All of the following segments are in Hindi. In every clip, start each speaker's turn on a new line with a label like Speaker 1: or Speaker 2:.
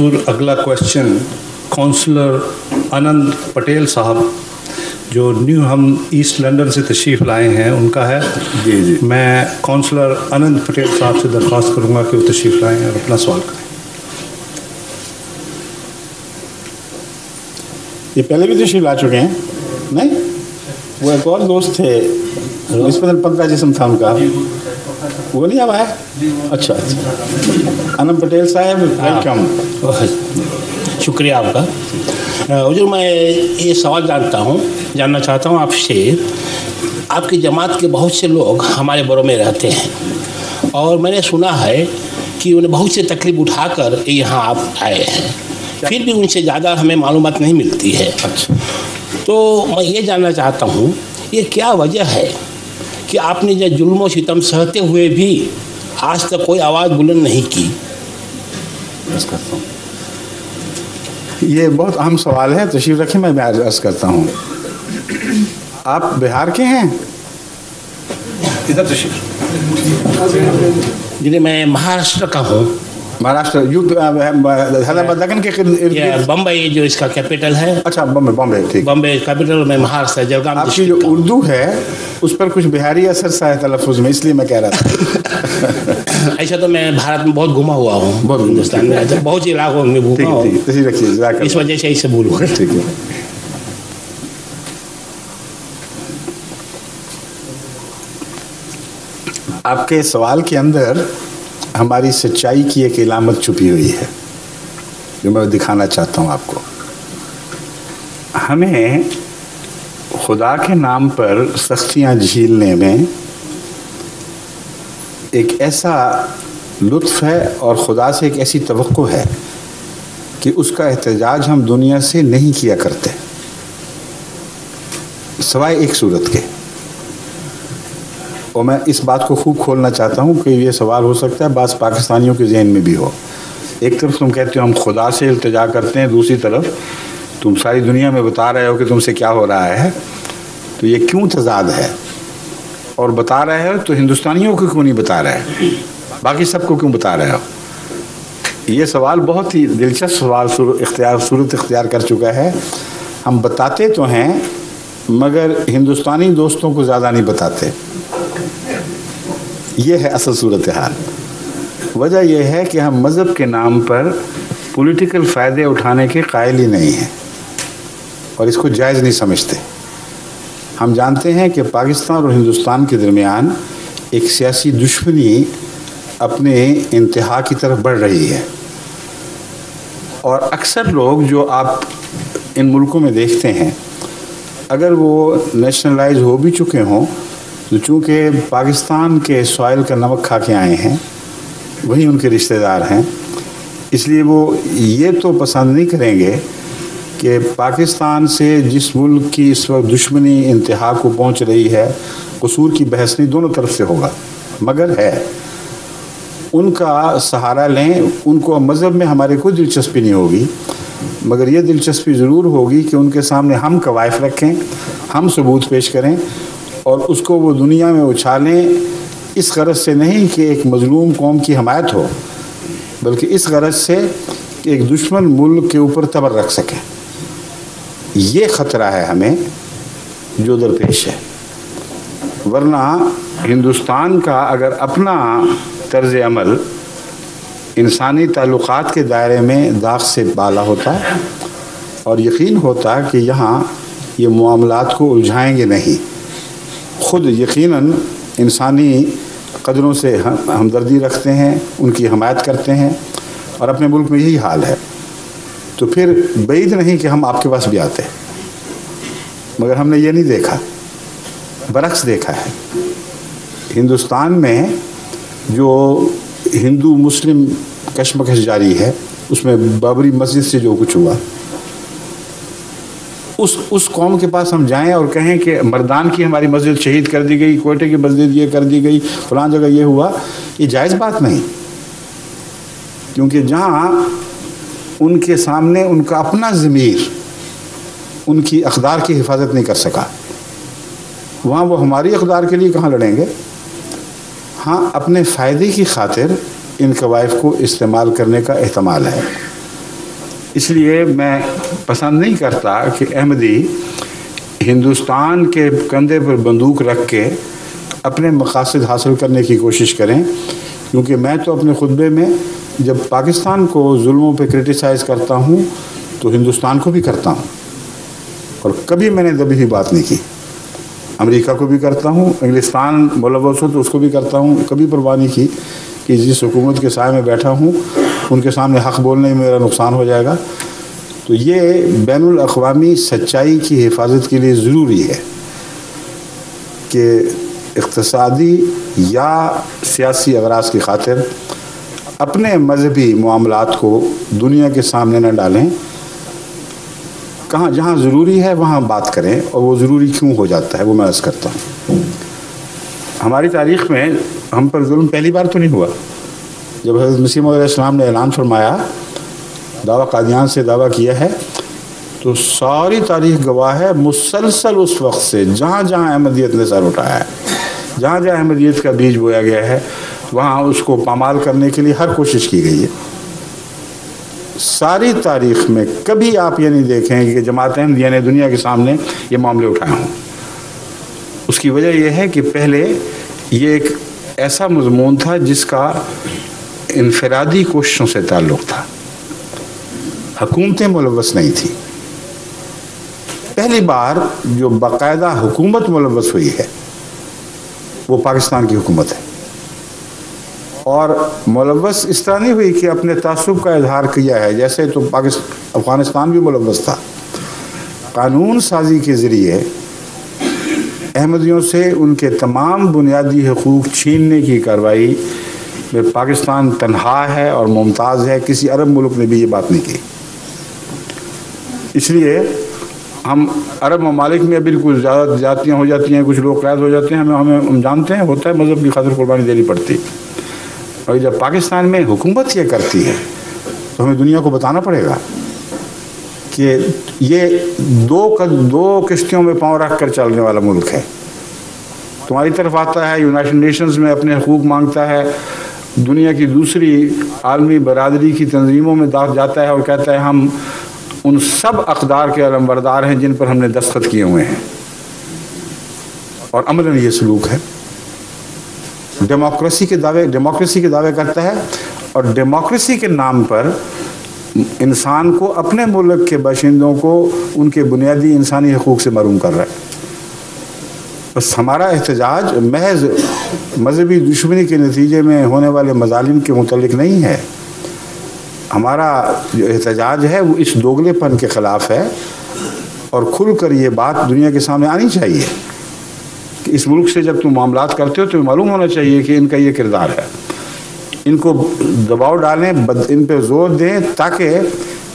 Speaker 1: अगला क्वेश्चन काउंसलर आनंद पटेल साहब जो न्यू हम ईस्ट लंदन से तशरीफ़ लाए हैं उनका है।
Speaker 2: जी।
Speaker 1: मैं काउंसलर आनंद पटेल साहब से दरख्वास्त करूंगा कि वो तशरीफ़ लाएँ और अपना सवाल करें।
Speaker 2: ये पहले भी तशरीफ़ ला चुके हैं? नहीं, वो एक और दोस्त थे विस्पंदन पंता जिसम था उनका, वो नहीं अब आया? अच्छा, आनंद पटेल साहब वेलकम।
Speaker 3: शुक्रिया आपका। हुजूर, मैं ये सवाल जानना चाहता हूँ आपसे। आपकी जमात के बहुत से लोग हमारे बरों में रहते हैं और मैंने सुना है कि उन्हें बहुत से तकलीफ उठाकर यहाँ आप आए हैं, फिर भी उनसे ज़्यादा हमें मालूमात नहीं मिलती है।
Speaker 2: अच्छा,
Speaker 3: तो मैं ये जानना चाहता हूँ ये क्या वजह है कि आपने जो जुल्म और सितम सहते हुए भी आज तक कोई आवाज़ बुलंद नहीं की।
Speaker 2: अर्ज़ करता हूँ, ये बहुत अहम सवाल है। तशरीफ़ रखें, मैं अर्ज़ करता हूँ। आप बिहार के हैं?
Speaker 1: इधर तशरीफ़।
Speaker 3: जी, मैं महाराष्ट्र का हूँ।
Speaker 2: महाराष्ट्र हैदराबाद दक्कन के
Speaker 3: बम्बई जो इसका कैपिटल है।
Speaker 2: अच्छा, बम्बई, ठीक।
Speaker 3: बम्बई कैपिटल में महाराष्ट्र जलगांव।
Speaker 2: आपकी जो उर्दू है उस पर कुछ बिहारी असर सा है तलफ़ुज़ में, इसलिए मैं कह रहा था।
Speaker 3: ऐसा तो मैं भारत में बहुत घुमा हुआ हूँ,
Speaker 2: बहुत
Speaker 3: हिंदुस्तान में बहुत से इलाकों में घूमा हूँ, इस वजह से इसे बोलूँ।
Speaker 2: ठीक है। आपके सवाल के अंदर हमारी सच्चाई की एक इलामत छुपी हुई है जो मैं दिखाना चाहता हूँ आपको। हमें खुदा के नाम पर सख्तियाँ झीलने में एक ऐसा लुत्फ़ है और खुदा से एक ऐसी तवक्को है कि उसका एहतजाज हम दुनिया से नहीं किया करते सिवाय एक सूरत के। और मैं इस बात को खूब खोलना चाहता हूँ कि ये सवाल हो सकता है बाज़ पाकिस्तानियों के जहन में भी हो। एक तरफ तुम कहते हो हम खुदा से इल्तिजा करते हैं, दूसरी तरफ तुम सारी दुनिया में बता रहे हो कि तुमसे क्या हो रहा है। तो ये क्यों तज़ाद है? और बता रहे हो तो हिंदुस्तानियों को क्यों नहीं बता रहे, बाकी सबको क्यों बता रहे हो? ये सवाल बहुत ही दिलचस्प सवाल सूरत इख्तियार कर चुका है। हम बताते तो हैं मगर हिंदुस्तानी दोस्तों को ज़्यादा नहीं बताते। ये है असल सूरत हाल। वजह यह है कि हम मज़हब के नाम पर पॉलिटिकल फ़ायदे उठाने के कायल ही नहीं हैं और इसको जायज़ नहीं समझते। हम जानते हैं कि पाकिस्तान और हिंदुस्तान के दरमियान एक सियासी दुश्मनी अपने इंतहा की तरफ बढ़ रही है और अक्सर लोग जो आप इन मुल्कों में देखते हैं, अगर वो नेशनलाइज हो भी चुके हों तो चूँकि पाकिस्तान के सॉइल का नमक खा के आए हैं, वही उनके रिश्तेदार हैं, इसलिए वो ये तो पसंद नहीं करेंगे कि पाकिस्तान से जिस मुल्क की इस वक्त दुश्मनी इंतहा को पहुंच रही है, कसूर की बहस नहीं दोनों तरफ से होगा, मगर है उनका सहारा लें। उनको मज़हब में हमारे कोई दिलचस्पी नहीं होगी, मगर ये दिलचस्पी ज़रूर होगी कि उनके सामने हम कवायफ रखें, हम सबूत पेश करें और उसको वो दुनिया में उछालें, इस गरज से नहीं कि एक मज़लूम कौम की हमायत हो, बल्कि इस गरज से कि एक दुश्मन मुल्क के ऊपर तबर रख सकें। ये ख़तरा है हमें जो दरपेश है। वरना हिंदुस्तान का अगर अपना तर्ज़ अमल इंसानी ताल्लुक़ात के दायरे में दाग से बाला होता और यकीन होता कि यहाँ ये मामलात को उलझाएंगे नहीं, ख़ुद यकीनन इंसानी कदरों से हमदर्दी रखते हैं, उनकी हमायत करते हैं और अपने मुल्क में यही हाल है, तो फिर बैद नहीं कि हम आपके पास भी आते। मगर हमने ये नहीं देखा, बरक्स देखा है। हिंदुस्तान में जो हिंदू मुस्लिम कशमकश जारी है, उसमें बाबरी मस्जिद से जो कुछ हुआ, उस कौम के पास हम जाएं और कहें कि मर्दान की हमारी मस्जिद शहीद कर दी गई, कोयटे की मस्जिद ये कर दी गई, फलां जगह ये हुआ, ये जायज़ बात नहीं। क्योंकि जहाँ उनके सामने उनका अपना ज़मीर उनकी अक़दार की हिफाजत नहीं कर सका, वहाँ वो हमारी अक़दार के लिए कहाँ लड़ेंगे। हाँ, अपने फ़ायदे की खातिर इन कवायफ को इस्तेमाल करने का एहतमाल है, इसलिए मैं पसंद नहीं करता कि अहमदी हिंदुस्तान के कंधे पर बंदूक रख के अपने मकासद हासिल करने की कोशिश करें, क्योंकि मैं तो अपने खुतबे में जब पाकिस्तान को जुल्मों पे क्रिटिसाइज़ करता हूँ तो हिंदुस्तान को भी करता हूँ, और कभी मैंने दबी हुई बात नहीं की। अमेरिका को भी करता हूँ, इंग्लिस्तान मुलव्वस हो तो उसको भी करता हूँ, कभी परवाह नहीं की कि जिस हुकूमत के साए में बैठा हूँ उनके सामने हक़ बोलने में मेरा नुकसान हो जाएगा। तो ये बैनुल अक़वामी सच्चाई की हिफाजत के लिए ज़रूरी है कि इक़्तिसादी या सियासी अगराज़ की खातिर अपने मजहबी मामलात को दुनिया के सामने न डालें। कहाँ जहाँ ज़रूरी है वहाँ बात करें, और वो ज़रूरी क्यों हो जाता है वो मैं अर्ज़ करता हूँ। हमारी तारीख़ में हम पर जुल्म पहली बार तो नहीं हुआ। जब हज़रत मसीह मौऊद अलैहिस्सलाम ने ऐलान फरमाया, दावा कादियान से दावा किया है, तो सारी तारीख़ गवाह है मुसलसल उस वक्त से जहाँ जहाँ अहमदियत ने सर उठाया है, जहाँ जहाँ अहमदियत का बीज बोया गया है, वहाँ उसको पामाल करने के लिए हर कोशिश की गई है। सारी तारीख़ में कभी आप ये नहीं देखें कि जमात अहमदिया ने दुनिया के सामने ये मामले उठाए हों। उसकी वजह यह है कि पहले ये एक ऐसा मज़मून था जिसका इनफरादी कोशिशों से ताल्लुक़ था, हुकूमतें मुलव्वस नहीं थी। पहली बार जो बाकायदा हुकूमत मुलव्वस हुई है वो पाकिस्तान की हुकूमत है, और मुलव्वस इस तरह नहीं हुई कि अपने तासुब का इजहार किया है, जैसे तो अफ़गानिस्तान भी मुलव्वस था। कानून साजी के ज़रिए अहमदियों से उनके तमाम बुनियादी हकूक़ छीनने की कार्रवाई में पाकिस्तान तन्हा है और मुमताज़ है। किसी अरब मुल्क ने भी ये बात नहीं की। इसलिए हम अरब ममालिक में बिल्कुल ज़्यादा जातियाँ हो जाती हैं, कुछ लोग कैद हो जाते हैं, हम जानते हैं, होता है, मज़हब की खातिर कुर्बानी देनी पड़ती। और जब पाकिस्तान में हुकूमत ये करती है तो हमें दुनिया को बताना पड़ेगा कि ये दो किश्तियों में पाँव रख कर चलने वाला मुल्क है। तुम्हारी तरफ आता है, यूनाइटेड नेशंस में अपने हकूक़ मांगता है, दुनिया की दूसरी आलमी बरादरी की तंजीमों में जाता है और कहता है हम उन सब अक़दार के अलमबरदार हैं जिन पर हमने दस्तखत किए हुए हैं, और अमलन ये सलूक है। डेमोक्रेसी के दावे करता है, और डेमोक्रेसी के नाम पर इंसान को, अपने मुल्क के बाशिंदों को उनके बुनियादी इंसानी हकूक़ से महरूम कर रहा है। बस हमारा एहतजाज महज मजहबी दुश्मनी के नतीजे में होने वाले मजालिम के मुतल्लिक नहीं है। हमारा जो एहतजाज है वो इस दोगलेपन के ख़िलाफ़ है, और खुल कर ये बात दुनिया के सामने आनी चाहिए कि इस मुल्क से जब तुम मामलात करते हो तो मालूम होना चाहिए कि इनका ये किरदार है। इनको दबाव डालें, इन पर जोर दें ताकि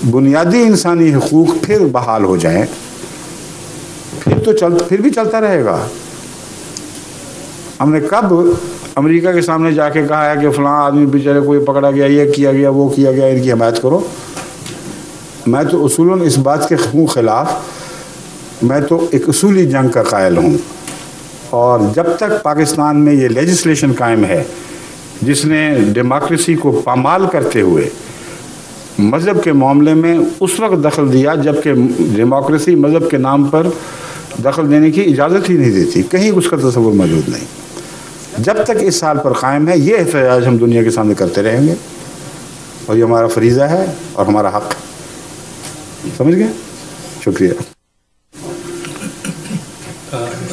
Speaker 2: बुनियादी इंसानी हकूक़ फिर बहाल हो जाएं। फिर भी चलता रहेगा। हमने कब अमेरिका के सामने जाके कहा है कि फ़लाँ आदमी बेचारे कोई पकड़ा गया, ये किया गया, वो किया गया, इनकी हिमायत करो? मैं तो उसूलन इस बात के ख़िलाफ़, मैं तो एक उसूली जंग का कायल हूँ। और जब तक पाकिस्तान में ये लेजिस्लेशन कायम है जिसने डेमोक्रेसी को पामाल करते हुए मज़हब के मामले में उस वक्त दखल दिया जबकि डेमोक्रेसी मज़हब के नाम पर दखल देने की इजाज़त ही नहीं देती, कहीं उसका तस्वुर मौजूद नहीं। जब तक इस साल पर कायम है ये एहतजाज हम दुनिया के सामने करते रहेंगे, और ये हमारा फरीज़ा है और हमारा हक़ है। समझ गए? शुक्रिया।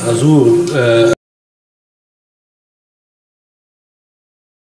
Speaker 1: हुज़ूर